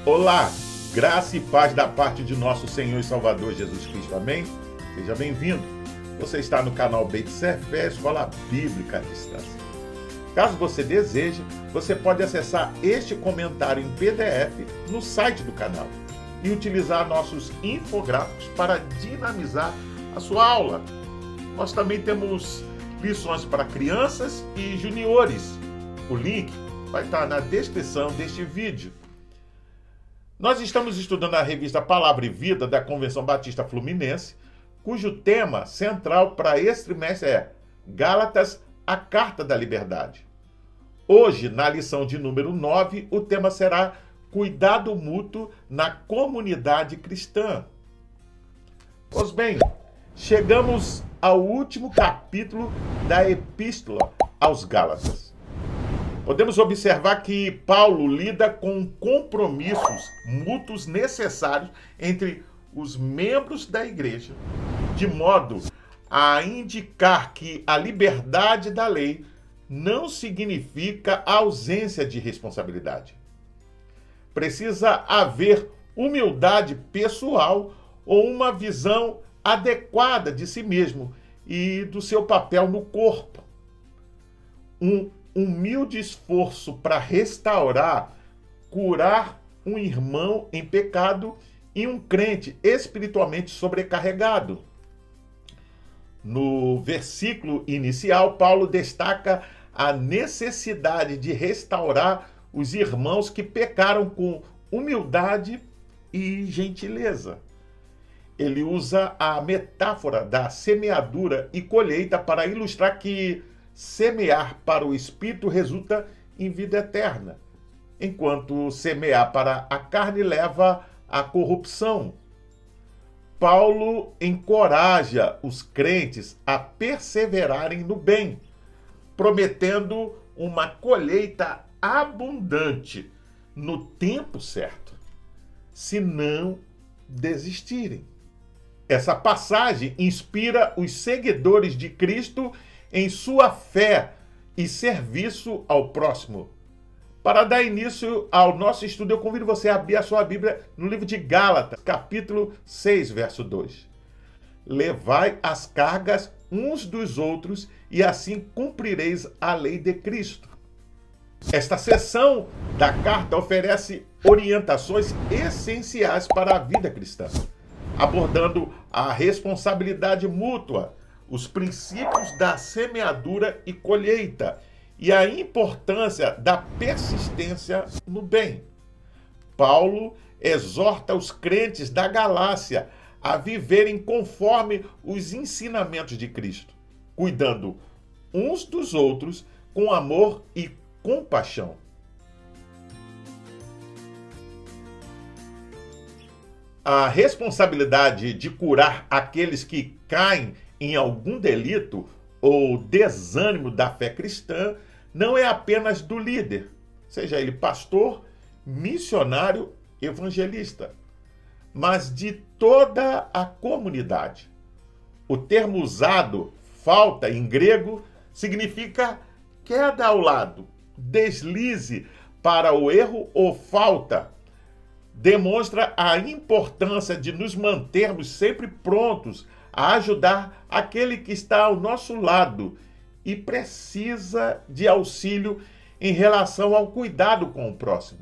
Olá, graça e paz da parte de nosso Senhor e Salvador Jesus Cristo, amém? Seja bem-vindo. Você está no canal Beit Sefer, Escola Bíblica à Distância. Caso você deseje, você pode acessar este comentário em PDF no site do canal e utilizar nossos infográficos para dinamizar a sua aula. Nós também temos lições para crianças e juniores. O link vai estar na descrição deste vídeo. Nós estamos estudando a revista Palavra e Vida da Convenção Batista Fluminense, cujo tema central para este trimestre é Gálatas, a Carta da Liberdade. Hoje, na lição de número 9, o tema será Cuidado Mútuo na Comunidade Cristã. Pois bem, chegamos ao último capítulo da Epístola aos Gálatas. Podemos observar que Paulo lida com compromissos mútuos necessários entre os membros da igreja, de modo a indicar que a liberdade da lei não significa a ausência de responsabilidade. Precisa haver humildade pessoal ou uma visão adequada de si mesmo e do seu papel no corpo. Um humilde esforço para restaurar, curar um irmão em pecado e um crente espiritualmente sobrecarregado. No versículo inicial, Paulo destaca a necessidade de restaurar os irmãos que pecaram com humildade e gentileza. Ele usa a metáfora da semeadura e colheita para ilustrar que semear para o Espírito resulta em vida eterna, enquanto semear para a carne leva à corrupção. Paulo encoraja os crentes a perseverarem no bem, prometendo uma colheita abundante no tempo certo, se não desistirem. Essa passagem inspira os seguidores de Cristo em sua fé e serviço ao próximo. Para dar início ao nosso estudo, eu convido você a abrir a sua Bíblia no livro de Gálatas, capítulo 6, verso 2. Levai as cargas uns dos outros e assim cumprireis a lei de Cristo. Esta seção da carta oferece orientações essenciais para a vida cristã, abordando a responsabilidade mútua, os princípios da semeadura e colheita e a importância da persistência no bem. Paulo exorta os crentes da Galácia a viverem conforme os ensinamentos de Cristo, cuidando uns dos outros com amor e compaixão. A responsabilidade de curar aqueles que caem em algum delito ou desânimo da fé cristã não é apenas do líder, seja ele pastor, missionário, evangelista, mas de toda a comunidade. O termo usado, falta, em grego, significa queda ao lado, deslize para o erro ou falta. Demonstra a importância de nos mantermos sempre prontos a ajudar aquele que está ao nosso lado e precisa de auxílio em relação ao cuidado com o próximo.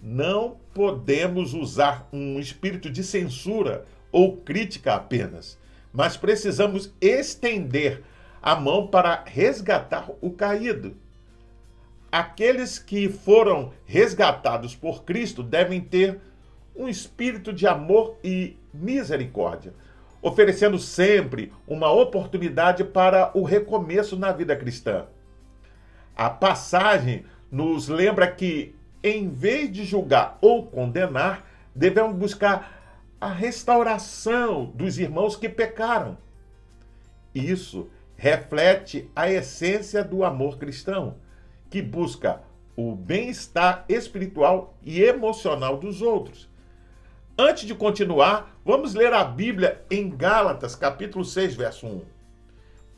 Não podemos usar um espírito de censura ou crítica apenas, mas precisamos estender a mão para resgatar o caído. Aqueles que foram resgatados por Cristo devem ter um espírito de amor e misericórdia, oferecendo sempre uma oportunidade para o recomeço na vida cristã. A passagem nos lembra que, em vez de julgar ou condenar, devemos buscar a restauração dos irmãos que pecaram. Isso reflete a essência do amor cristão, que busca o bem-estar espiritual e emocional dos outros. Antes de continuar, vamos ler a Bíblia em Gálatas, capítulo 6, verso 1.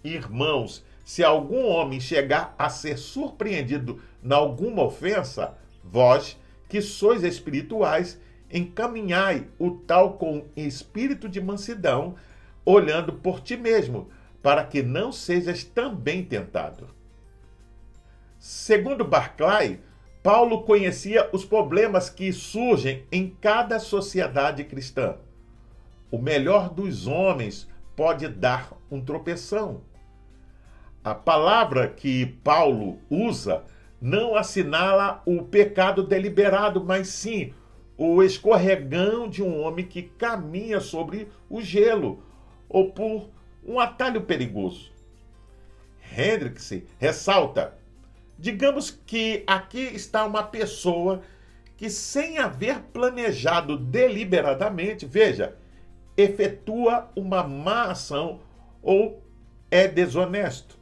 Irmãos, se algum homem chegar a ser surpreendido em alguma ofensa, vós, que sois espirituais, encaminhai o tal com espírito de mansidão, olhando por ti mesmo, para que não sejas também tentado. Segundo Barclay, Paulo conhecia os problemas que surgem em cada sociedade cristã. O melhor dos homens pode dar um tropeção. A palavra que Paulo usa não assinala o pecado deliberado, mas sim o escorregão de um homem que caminha sobre o gelo ou por um atalho perigoso. Hendricks ressalta: digamos que aqui está uma pessoa que, sem haver planejado deliberadamente, veja, efetua uma má ação ou é desonesto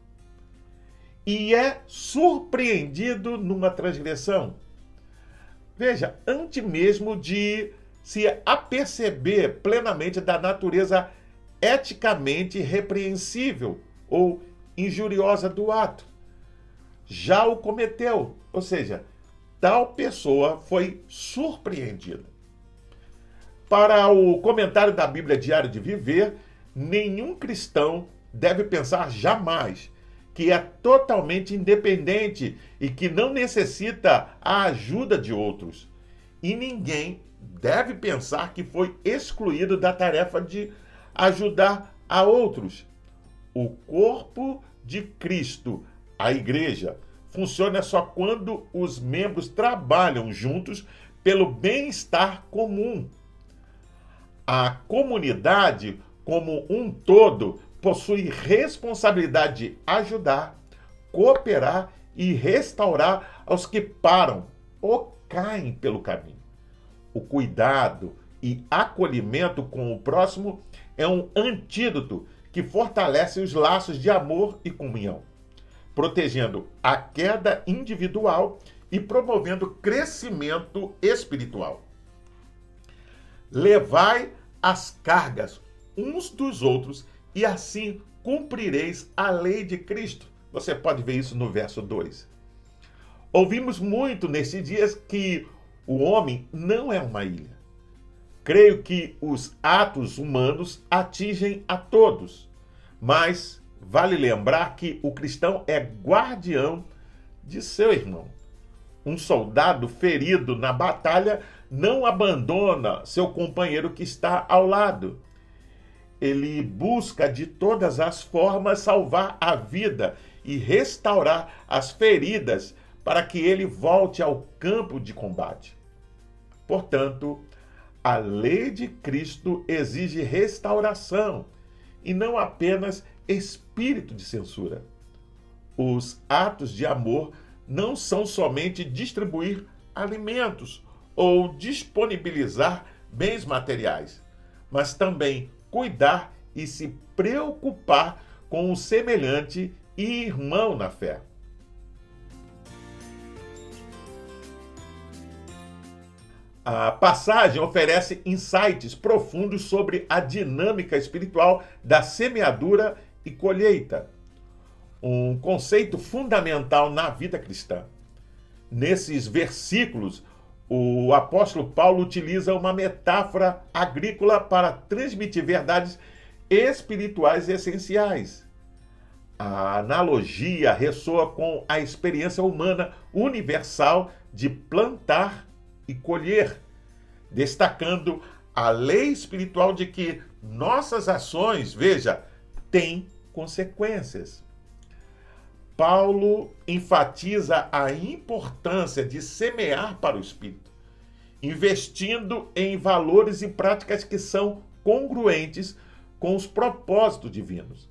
e é surpreendido numa transgressão. Veja, antes mesmo de se aperceber plenamente da natureza eticamente repreensível ou injuriosa do ato, já o cometeu, ou seja, tal pessoa foi surpreendida. Para o comentário da Bíblia Diário de Viver, nenhum cristão deve pensar jamais que é totalmente independente e que não necessita a ajuda de outros. E ninguém deve pensar que foi excluído da tarefa de ajudar a outros. O corpo de Cristo, a igreja, funciona só quando os membros trabalham juntos pelo bem-estar comum. A comunidade, como um todo, possui responsabilidade de ajudar, cooperar e restaurar aos que param ou caem pelo caminho. O cuidado e acolhimento com o próximo é um antídoto que fortalece os laços de amor e comunhão, protegendo a queda individual e promovendo crescimento espiritual. Levai as cargas uns dos outros e assim cumprireis a lei de Cristo. Você pode ver isso no verso 2. Ouvimos muito nesses dias que o homem não é uma ilha. Creio que os atos humanos atingem a todos, mas vale lembrar que o cristão é guardião de seu irmão. Um soldado ferido na batalha não abandona seu companheiro que está ao lado. Ele busca de todas as formas salvar a vida e restaurar as feridas para que ele volte ao campo de combate. Portanto, a lei de Cristo exige restauração e não apenas espírito de censura. Os atos de amor não são somente distribuir alimentos ou disponibilizar bens materiais, mas também cuidar e se preocupar com o semelhante e irmão na fé. A passagem oferece insights profundos sobre a dinâmica espiritual da semeadura e colheita, um conceito fundamental na vida cristã. Nesses versículos, o apóstolo Paulo utiliza uma metáfora agrícola para transmitir verdades espirituais essenciais. A analogia ressoa com a experiência humana universal de plantar e colher, destacando a lei espiritual de que nossas ações, veja, têm consequências. Paulo enfatiza a importância de semear para o Espírito, investindo em valores e práticas que são congruentes com os propósitos divinos.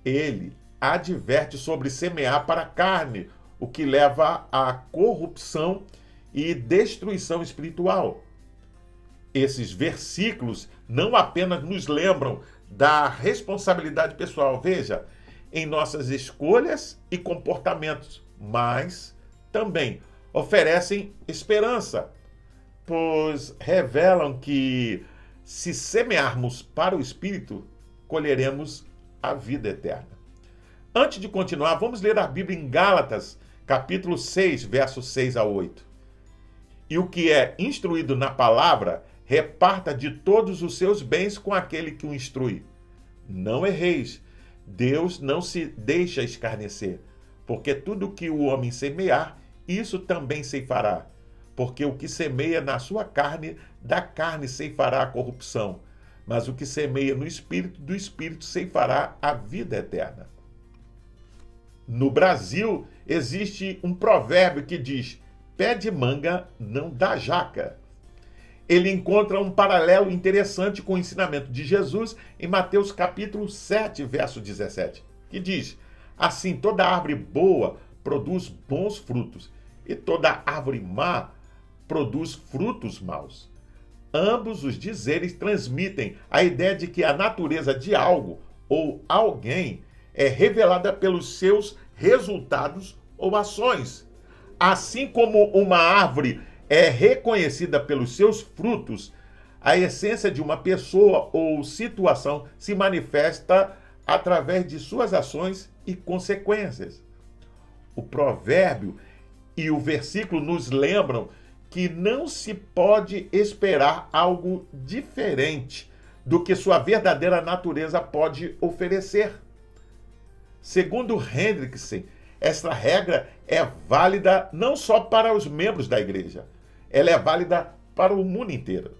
Ele adverte sobre semear para a carne, o que leva à corrupção e destruição espiritual. Esses versículos não apenas nos lembram da responsabilidade pessoal, veja, em nossas escolhas e comportamentos, mas também oferecem esperança, pois revelam que se semearmos para o Espírito, colheremos a vida eterna. Antes de continuar, vamos ler a Bíblia em Gálatas, capítulo 6, versos 6 a 8. E o que é instruído na palavra, reparta de todos os seus bens com aquele que o instrui. Não erreis. Deus não se deixa escarnecer, porque tudo o que o homem semear, isso também ceifará. Porque o que semeia na sua carne, da carne ceifará a corrupção. Mas o que semeia no Espírito, do Espírito ceifará a vida eterna. No Brasil, existe um provérbio que diz: pé de manga não dá jaca. Ele encontra um paralelo interessante com o ensinamento de Jesus em Mateus capítulo 7, verso 17, que diz: assim toda árvore boa produz bons frutos, e toda árvore má produz frutos maus. Ambos os dizeres transmitem a ideia de que a natureza de algo ou alguém é revelada pelos seus resultados ou ações. Assim como uma árvore é reconhecida pelos seus frutos, a essência de uma pessoa ou situação se manifesta através de suas ações e consequências. O provérbio e o versículo nos lembram que não se pode esperar algo diferente do que sua verdadeira natureza pode oferecer. Segundo Hendrickson, esta regra é válida não só para os membros da igreja, ela é válida para o mundo inteiro.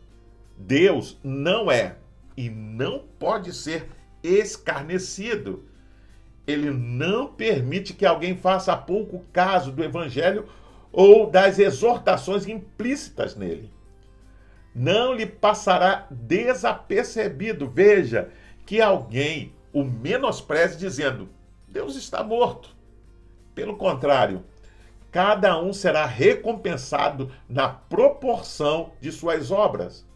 Deus não é e não pode ser escarnecido. Ele não permite que alguém faça pouco caso do evangelho ou das exortações implícitas nele. Não lhe passará desapercebido, veja, que alguém o menospreze dizendo: Deus está morto. Pelo contrário, cada um será recompensado na proporção de suas obras.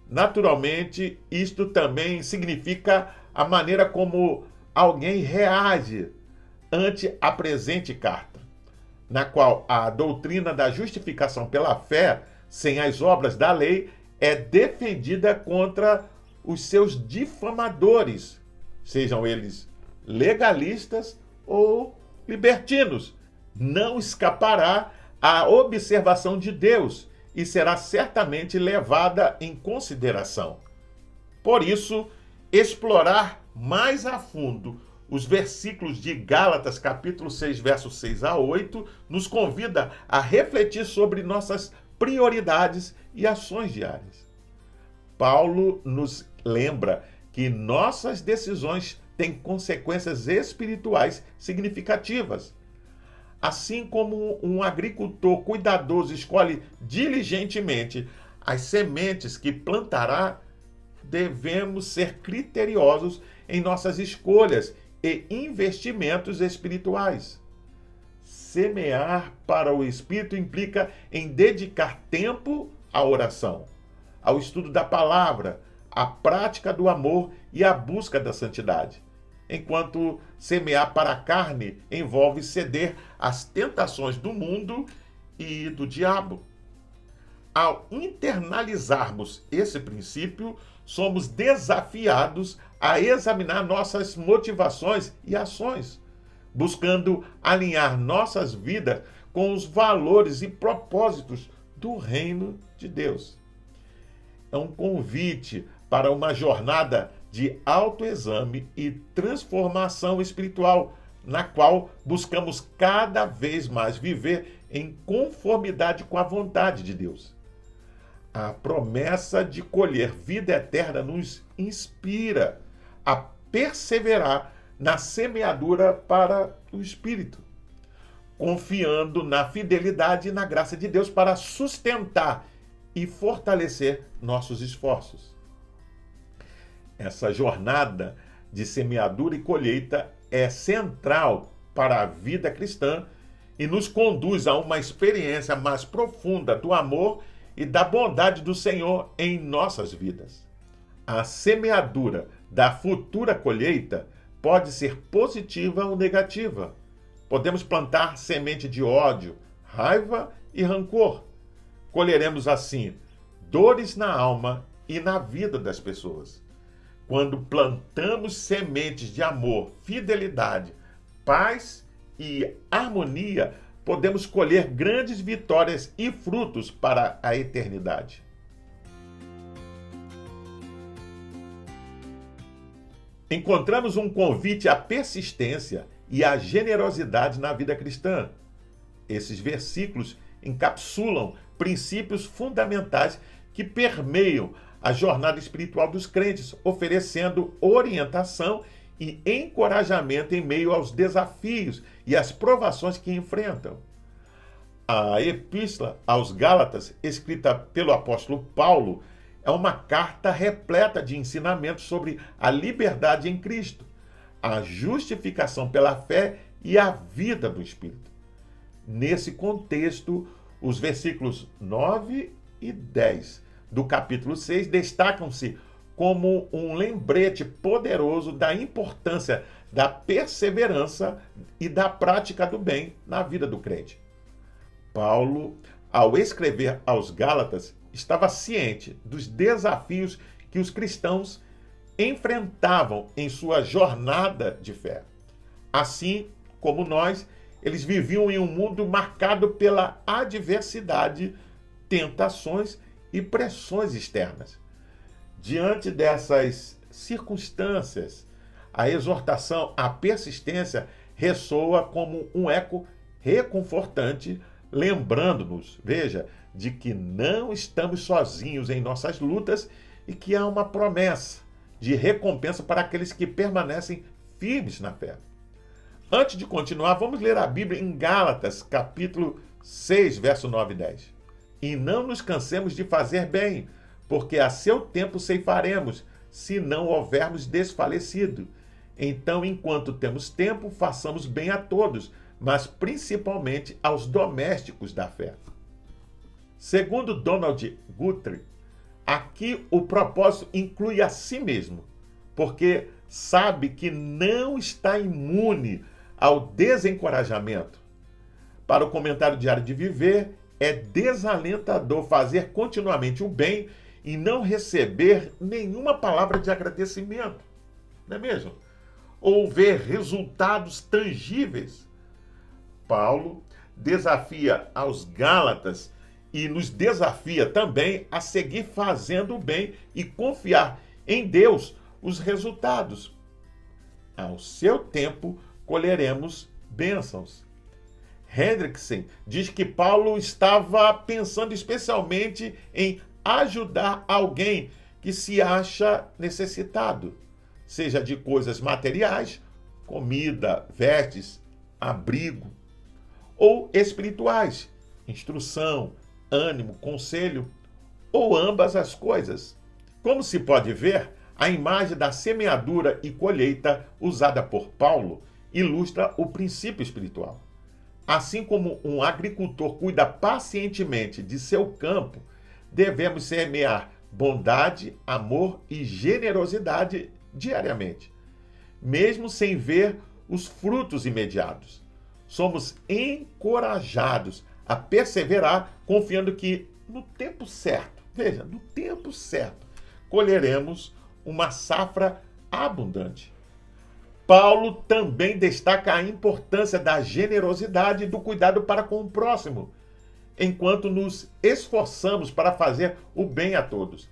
Naturalmente, isto também significa a maneira como alguém reage ante a presente carta, na qual a doutrina da justificação pela fé, sem as obras da lei, é defendida contra os seus difamadores, sejam eles legalistas ou libertinos. Não escapará à observação de Deus e será certamente levada em consideração. Por isso, explorar mais a fundo os versículos de Gálatas, capítulo 6, versos 6 a 8, nos convida a refletir sobre nossas prioridades e ações diárias. Paulo nos lembra que nossas decisões têm consequências espirituais significativas. Assim como um agricultor cuidadoso escolhe diligentemente as sementes que plantará, devemos ser criteriosos em nossas escolhas e investimentos espirituais. Semear para o Espírito implica em dedicar tempo à oração, ao estudo da palavra, à prática do amor e à busca da santidade. Enquanto semear para a carne envolve ceder às tentações do mundo e do diabo. Ao internalizarmos esse princípio, somos desafiados a examinar nossas motivações e ações, buscando alinhar nossas vidas com os valores e propósitos do reino de Deus. É um convite para uma jornada de autoexame e transformação espiritual, na qual buscamos cada vez mais viver em conformidade com a vontade de Deus. A promessa de colher vida eterna nos inspira a perseverar na semeadura para o Espírito, confiando na fidelidade e na graça de Deus para sustentar e fortalecer nossos esforços. Essa jornada de semeadura e colheita é central para a vida cristã e nos conduz a uma experiência mais profunda do amor e da bondade do Senhor em nossas vidas. A semeadura da futura colheita pode ser positiva ou negativa. Podemos plantar semente de ódio, raiva e rancor. Colheremos assim dores na alma e na vida das pessoas. Quando plantamos sementes de amor, fidelidade, paz e harmonia, podemos colher grandes vitórias e frutos para a eternidade. Encontramos um convite à persistência e à generosidade na vida cristã. Esses versículos encapsulam princípios fundamentais que permeiam a jornada espiritual dos crentes, oferecendo orientação e encorajamento em meio aos desafios e às provações que enfrentam. A Epístola aos Gálatas, escrita pelo apóstolo Paulo, é uma carta repleta de ensinamentos sobre a liberdade em Cristo, a justificação pela fé e a vida do Espírito. Nesse contexto, os versículos 9 e 10 do capítulo 6 destacam-se como um lembrete poderoso da importância da perseverança e da prática do bem na vida do crente. Paulo, ao escrever aos Gálatas, estava ciente dos desafios que os cristãos enfrentavam em sua jornada de fé. Assim como nós, eles viviam em um mundo marcado pela adversidade, tentações e pressões externas. Diante dessas circunstâncias, a exortação à persistência ressoa como um eco reconfortante, lembrando-nos, veja, de que não estamos sozinhos em nossas lutas e que há uma promessa de recompensa para aqueles que permanecem firmes na fé. Antes de continuar, vamos ler a Bíblia em Gálatas, capítulo 6, verso 9 e 10. E não nos cansemos de fazer bem, porque a seu tempo ceifaremos, se não houvermos desfalecido. Então, enquanto temos tempo, façamos bem a todos, mas principalmente aos domésticos da fé. Segundo Donald Guthrie, aqui o propósito inclui a si mesmo, porque sabe que não está imune ao desencorajamento. Para o Comentário Diário de Viver, é desalentador fazer continuamente o bem e não receber nenhuma palavra de agradecimento, não é mesmo? Ou ver resultados tangíveis. Paulo desafia aos Gálatas e nos desafia também a seguir fazendo o bem e confiar em Deus os resultados. Ao seu tempo, colheremos bênçãos. Hendrickson diz que Paulo estava pensando especialmente em ajudar alguém que se acha necessitado, seja de coisas materiais, comida, vestes, abrigo, ou espirituais, instrução, ânimo, conselho, ou ambas as coisas. Como se pode ver, a imagem da semeadura e colheita usada por Paulo ilustra o princípio espiritual. Assim como um agricultor cuida pacientemente de seu campo, devemos semear bondade, amor e generosidade diariamente, mesmo sem ver os frutos imediatos. Somos encorajados a perseverar, confiando que no tempo certo, veja, no tempo certo, colheremos uma safra abundante. Paulo também destaca a importância da generosidade e do cuidado para com o próximo, enquanto nos esforçamos para fazer o bem a todos,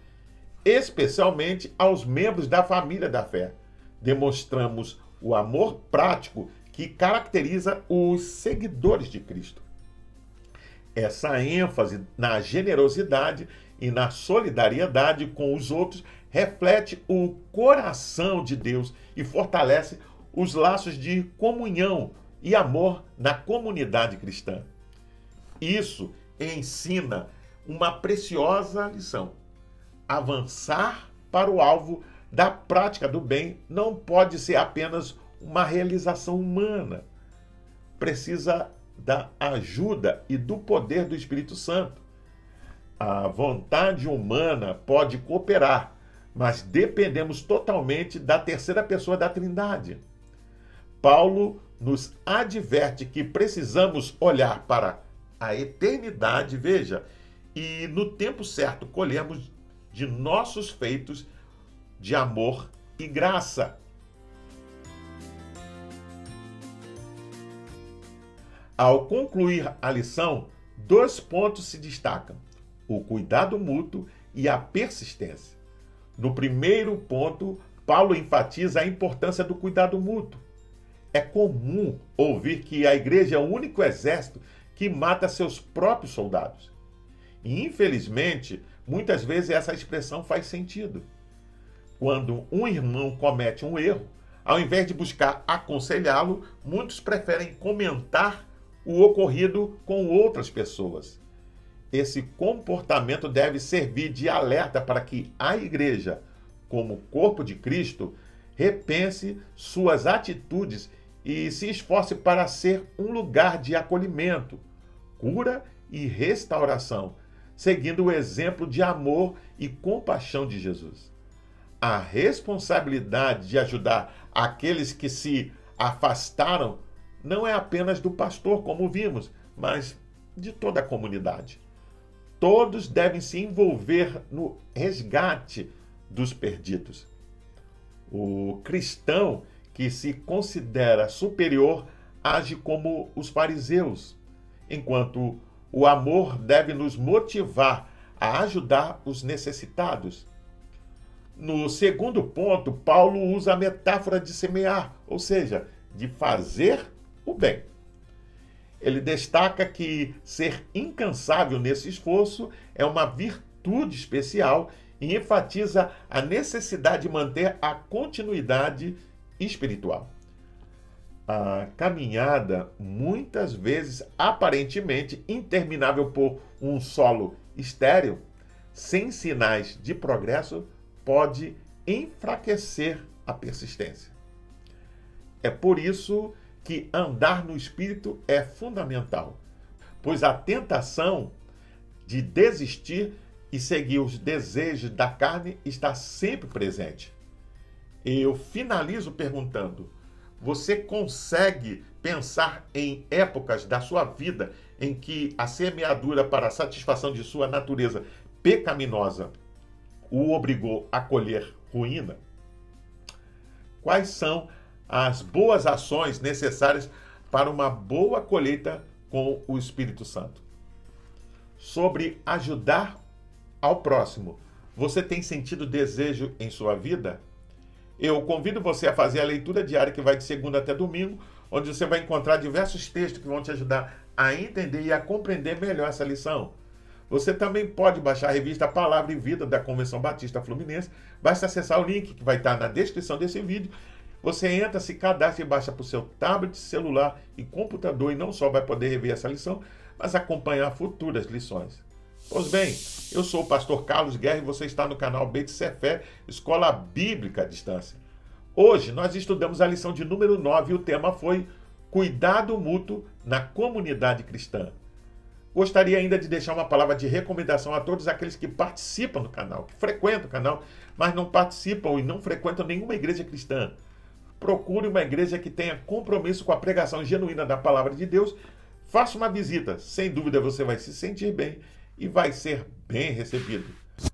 especialmente aos membros da família da fé. Demonstramos o amor prático que caracteriza os seguidores de Cristo. Essa ênfase na generosidade e na solidariedade com os outros reflete o coração de Deus e fortalece os laços de comunhão e amor na comunidade cristã. Isso ensina uma preciosa lição. Avançar para o alvo da prática do bem não pode ser apenas uma realização humana. Precisa da ajuda e do poder do Espírito Santo. A vontade humana pode cooperar, mas dependemos totalmente da terceira pessoa da Trindade. Paulo nos adverte que precisamos olhar para a eternidade, veja, e no tempo certo colhermos de nossos feitos de amor e graça. Ao concluir a lição, 2 pontos se destacam: o cuidado mútuo e a persistência. No primeiro ponto, Paulo enfatiza a importância do cuidado mútuo. É comum ouvir que a igreja é o único exército que mata seus próprios soldados. E, infelizmente, muitas vezes essa expressão faz sentido. Quando um irmão comete um erro, ao invés de buscar aconselhá-lo, muitos preferem comentar o ocorrido com outras pessoas. Esse comportamento deve servir de alerta para que a igreja, como corpo de Cristo, repense suas atitudes e se esforce para ser um lugar de acolhimento, cura e restauração, seguindo o exemplo de amor e compaixão de Jesus. A responsabilidade de ajudar aqueles que se afastaram não é apenas do pastor, como vimos, mas de toda a comunidade. Todos devem se envolver no resgate dos perdidos. O cristão que se considera superior age como os fariseus, enquanto o amor deve nos motivar a ajudar os necessitados. No segundo ponto, Paulo usa a metáfora de semear, ou seja, de fazer o bem. Ele destaca que ser incansável nesse esforço é uma virtude especial e enfatiza a necessidade de manter a continuidade espiritual. A caminhada, muitas vezes aparentemente interminável por um solo estéril, sem sinais de progresso, pode enfraquecer a persistência. É por isso que andar no Espírito é fundamental, pois a tentação de desistir e seguir os desejos da carne está sempre presente. Eu finalizo perguntando: você consegue pensar em épocas da sua vida em que a semeadura para a satisfação de sua natureza pecaminosa o obrigou a colher ruína? Quais são as boas ações necessárias para uma boa colheita com o Espírito Santo? Sobre ajudar ao próximo, você tem sentido desejo em sua vida? Eu convido você a fazer a leitura diária que vai de segunda até domingo, onde você vai encontrar diversos textos que vão te ajudar a entender e a compreender melhor essa lição. Você também pode baixar a revista Palavra e Vida da Convenção Batista Fluminense. Basta acessar o link que vai estar na descrição desse vídeo. Você entra, se cadastra e baixa para o seu tablet, celular e computador, e não só vai poder rever essa lição, mas acompanhar futuras lições. Pois bem, eu sou o pastor Carlos Guerra e você está no canal Beit Sefer, Escola Bíblica à Distância. Hoje nós estudamos a lição de número 9 e o tema foi Cuidado Mútuo na Comunidade Cristã. Gostaria ainda de deixar uma palavra de recomendação a todos aqueles que participam do canal, que frequentam o canal, mas não participam e não frequentam nenhuma igreja cristã. Procure uma igreja que tenha compromisso com a pregação genuína da palavra de Deus. Faça uma visita, sem dúvida você vai se sentir bem e vai ser bem recebido.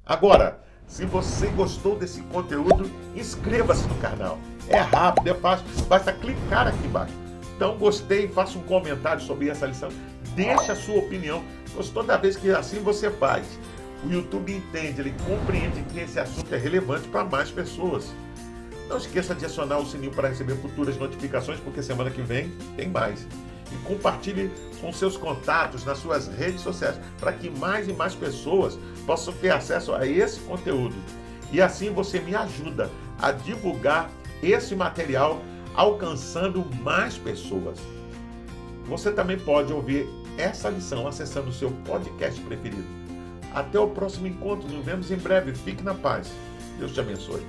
Agora, se você gostou desse conteúdo, inscreva-se no canal. É rápido, é fácil, basta clicar aqui embaixo. Então, gostei, faça um comentário sobre essa lição, deixe a sua opinião, pois toda vez que assim você faz, o YouTube entende, ele compreende que esse assunto é relevante para mais pessoas. Não esqueça de acionar o sininho para receber futuras notificações, porque semana que vem tem mais. E compartilhe com seus contatos nas suas redes sociais, para que mais e mais pessoas possam ter acesso a esse conteúdo. E assim você me ajuda a divulgar esse material, alcançando mais pessoas. Você também pode ouvir essa lição acessando o seu podcast preferido. Até o próximo encontro, nos vemos em breve. Fique na paz. Deus te abençoe.